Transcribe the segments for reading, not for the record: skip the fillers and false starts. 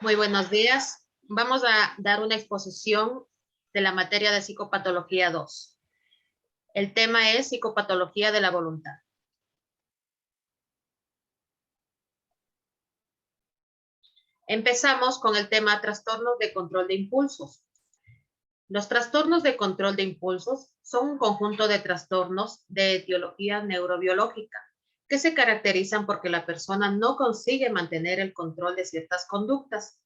Muy buenos días. Vamos a dar una exposición de la materia de psicopatología 2. El tema es psicopatología de la voluntad. Empezamos con el tema trastornos de control de impulsos. Los trastornos de control de impulsos son un conjunto de trastornos de etiología neurobiológica que se caracterizan porque la persona no consigue mantener el control de ciertas conductas,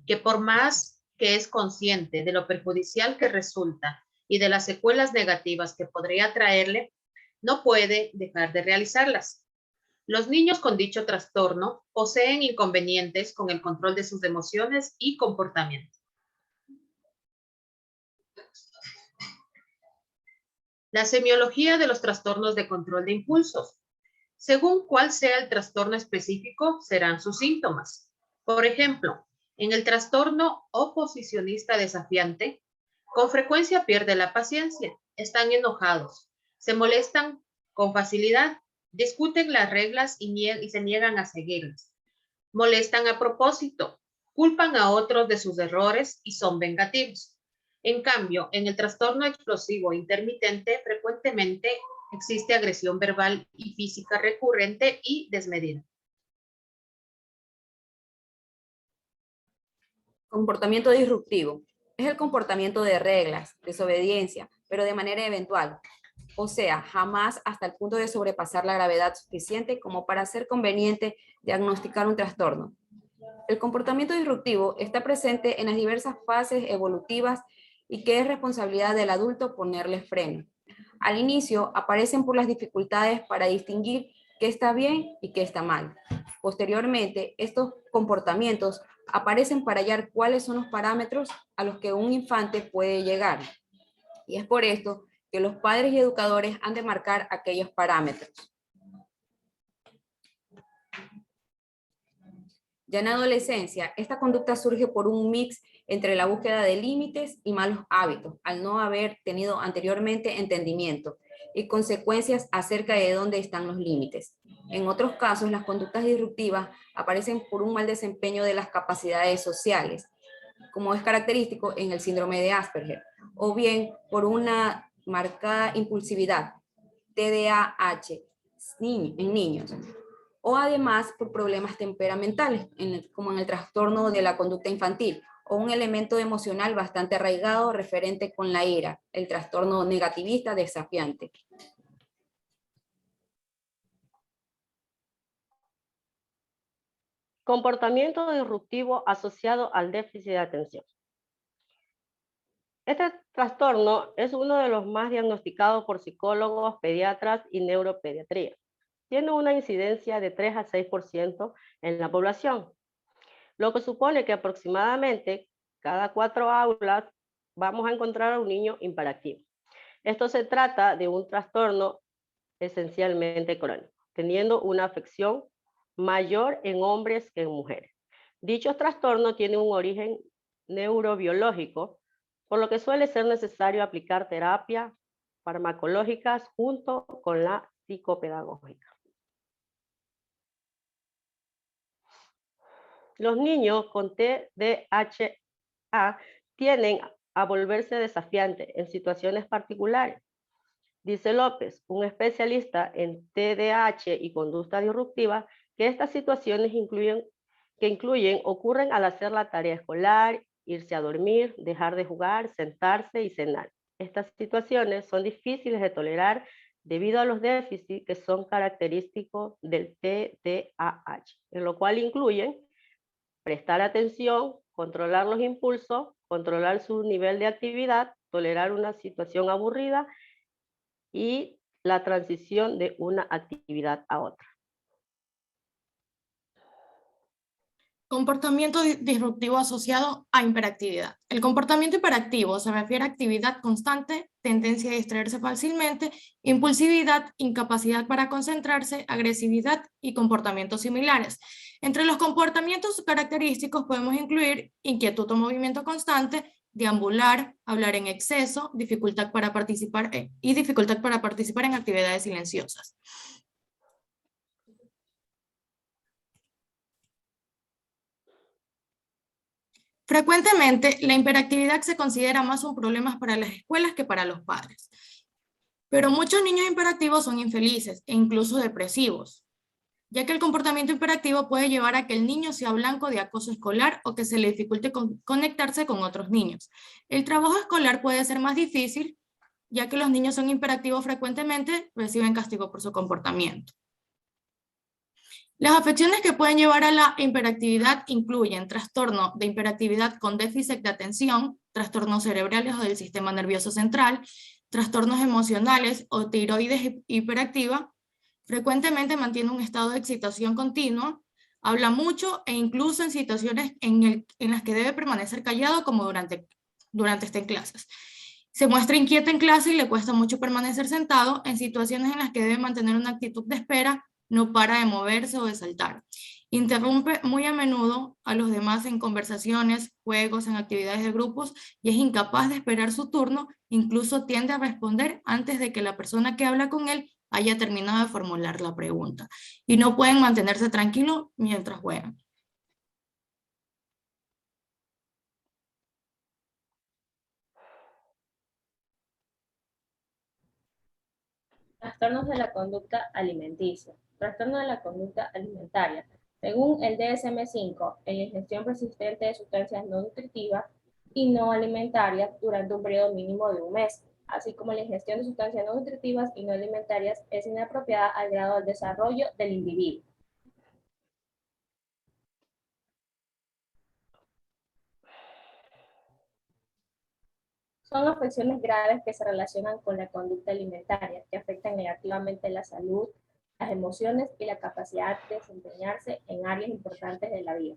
que por más que es consciente de lo perjudicial que resulta y de las secuelas negativas que podría traerle, no puede dejar de realizarlas. Los niños con dicho trastorno poseen inconvenientes con el control de sus emociones y comportamiento. La semiología de los trastornos de control de impulsos. Según cuál sea el trastorno específico, serán sus síntomas. Por ejemplo, en el trastorno oposicionista desafiante, con frecuencia pierde la paciencia, están enojados, se molestan con facilidad, discuten las reglas y se niegan a seguirlas, molestan a propósito, culpan a otros de sus errores y son vengativos. En cambio, en el trastorno explosivo intermitente, frecuentemente existe agresión verbal y física recurrente y desmedida. Comportamiento disruptivo. Es el comportamiento de reglas, desobediencia, pero de manera eventual. O sea, jamás hasta el punto de sobrepasar la gravedad suficiente como para ser conveniente diagnosticar un trastorno. El comportamiento disruptivo está presente en las diversas fases evolutivas y que es responsabilidad del adulto ponerle freno. Al inicio aparecen por las dificultades para distinguir qué está bien y qué está mal. Posteriormente, estos comportamientos aparecen para hallar cuáles son los parámetros a los que un infante puede llegar. Y es por esto que los padres y educadores han de marcar aquellos parámetros. Ya en adolescencia, esta conducta surge por un mix entre la búsqueda de límites y malos hábitos, al no haber tenido anteriormente entendimiento y consecuencias acerca de dónde están los límites. En otros casos, las conductas disruptivas aparecen por un mal desempeño de las capacidades sociales, como es característico en el síndrome de Asperger, o bien por una marcada impulsividad, TDAH, en niños, o además por problemas temperamentales, como en el trastorno de la conducta infantil, o un elemento emocional bastante arraigado referente con la ira, el trastorno negativista desafiante. Comportamiento disruptivo asociado al déficit de atención. Este trastorno es uno de los más diagnosticados por psicólogos, pediatras y neuropediatría. Tiene una incidencia de 3 a 6% en la población, lo que supone que aproximadamente cada 4 aulas vamos a encontrar a un niño hiperactivo. Esto se trata de un trastorno esencialmente crónico, teniendo una afección mayor en hombres que en mujeres. Dichos trastornos tienen un origen neurobiológico, por lo que suele ser necesario aplicar terapias farmacológicas junto con la psicopedagógica. Los niños con TDAH tienden a volverse desafiantes en situaciones particulares. Dice López, un especialista en TDAH y conducta disruptiva, que estas situaciones ocurren al hacer la tarea escolar, irse a dormir, dejar de jugar, sentarse y cenar. Estas situaciones son difíciles de tolerar debido a los déficits que son característicos del TDAH, en lo cual incluyen prestar atención, controlar los impulsos, controlar su nivel de actividad, tolerar una situación aburrida y la transición de una actividad a otra. Comportamiento disruptivo asociado a hiperactividad. El comportamiento hiperactivo se refiere a actividad constante, tendencia a distraerse fácilmente, impulsividad, incapacidad para concentrarse, agresividad y comportamientos similares. Entre los comportamientos característicos podemos incluir inquietud o movimiento constante, deambular, hablar en exceso, dificultad para participar en actividades silenciosas. Frecuentemente, la hiperactividad se considera más un problema para las escuelas que para los padres. Pero muchos niños hiperactivos son infelices e incluso depresivos, ya que el comportamiento hiperactivo puede llevar a que el niño sea blanco de acoso escolar o que se le dificulte conectarse con otros niños. El trabajo escolar puede ser más difícil, ya que los niños son hiperactivos frecuentemente, reciben castigo por su comportamiento. Las afecciones que pueden llevar a la hiperactividad incluyen trastorno de hiperactividad con déficit de atención, trastornos cerebrales o del sistema nervioso central, trastornos emocionales o tiroides hiperactiva. Frecuentemente mantiene un estado de excitación continua, habla mucho e incluso en situaciones en las que debe permanecer callado, como durante estar en clases. Se muestra inquieto en clase y le cuesta mucho permanecer sentado. En situaciones en las que debe mantener una actitud de espera, no para de moverse o de saltar. Interrumpe muy a menudo a los demás en conversaciones, juegos, en actividades de grupos y es incapaz de esperar su turno, incluso tiende a responder antes de que la persona que habla con él haya terminado de formular la pregunta. Y no pueden mantenerse tranquilos mientras juegan. Trastornos de la conducta alimenticia. Trastorno de la conducta alimentaria. Según el DSM-5, en ingestión persistente de sustancias no nutritivas y no alimentarias durante un periodo mínimo de un mes, así como la ingestión de sustancias no nutritivas y no alimentarias es inapropiada al grado del desarrollo del individuo. Son afecciones graves que se relacionan con la conducta alimentaria, que afectan negativamente la salud, las emociones y la capacidad de desempeñarse en áreas importantes de la vida.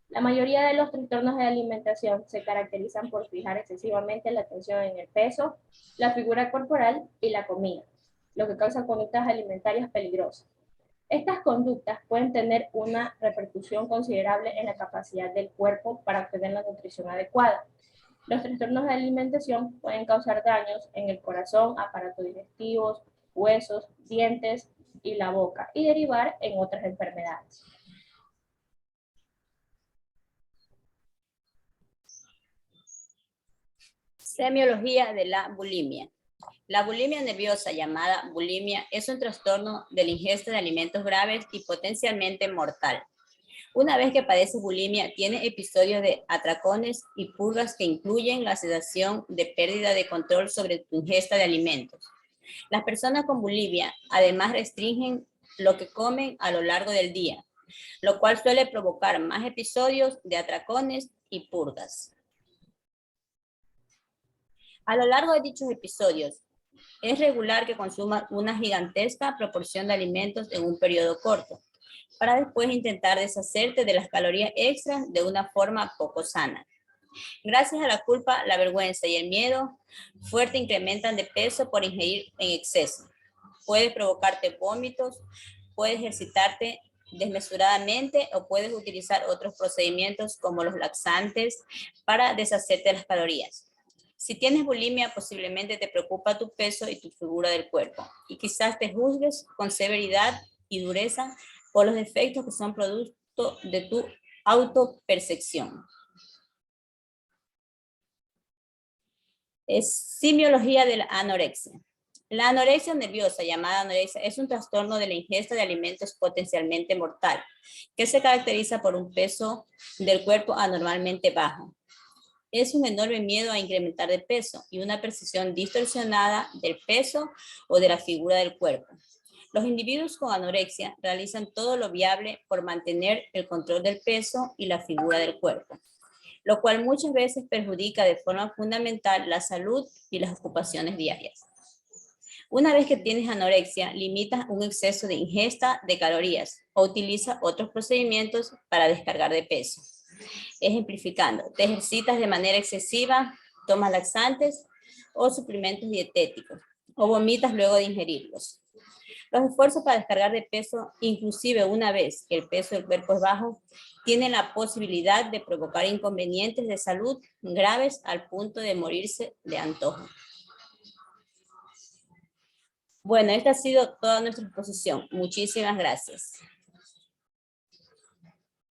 La mayoría de los trastornos de alimentación se caracterizan por fijar excesivamente la atención en el peso, la figura corporal y la comida, lo que causa conductas alimentarias peligrosas. Estas conductas pueden tener una repercusión considerable en la capacidad del cuerpo para obtener la nutrición adecuada. Los trastornos de alimentación pueden causar daños en el corazón, aparatos digestivos, huesos, dientes y la boca y derivar en otras enfermedades. Semiología de la bulimia. La bulimia nerviosa, llamada bulimia, es un trastorno de la ingesta de alimentos graves y potencialmente mortal. Una vez que padece bulimia, tiene episodios de atracones y purgas que incluyen la sedación de pérdida de control sobre tu ingesta de alimentos. Las personas con bulimia además restringen lo que comen a lo largo del día, lo cual suele provocar más episodios de atracones y purgas. A lo largo de dichos episodios, es regular que consuman una gigantesca proporción de alimentos en un periodo corto, para después intentar deshacerte de las calorías extras de una forma poco sana. Gracias a la culpa, la vergüenza y el miedo fuerte incrementan de peso por ingerir en exceso. Puedes provocarte vómitos, puedes ejercitarte desmesuradamente o puedes utilizar otros procedimientos como los laxantes para deshacerte de las calorías. Si tienes bulimia, posiblemente te preocupa tu peso y tu figura del cuerpo y quizás te juzgues con severidad y dureza por los defectos que son producto de tu autopercepción. Semiología de la anorexia. La anorexia nerviosa, llamada anorexia, es un trastorno de la ingesta de alimentos potencialmente mortal, que se caracteriza por un peso del cuerpo anormalmente bajo. Es un enorme miedo a incrementar de peso y una percepción distorsionada del peso o de la figura del cuerpo. Los individuos con anorexia realizan todo lo viable por mantener el control del peso y la figura del cuerpo, lo cual muchas veces perjudica de forma fundamental la salud y las ocupaciones diarias. Una vez que tienes anorexia, limitas un exceso de ingesta de calorías o utiliza otros procedimientos para descargar de peso. Ejemplificando, te ejercitas de manera excesiva, tomas laxantes o suplementos dietéticos o vomitas luego de ingerirlos. Los esfuerzos para descargar de peso, inclusive una vez que el peso del cuerpo es bajo, tienen la posibilidad de provocar inconvenientes de salud graves al punto de morirse de antojo. Bueno, esta ha sido toda nuestra exposición. Muchísimas gracias.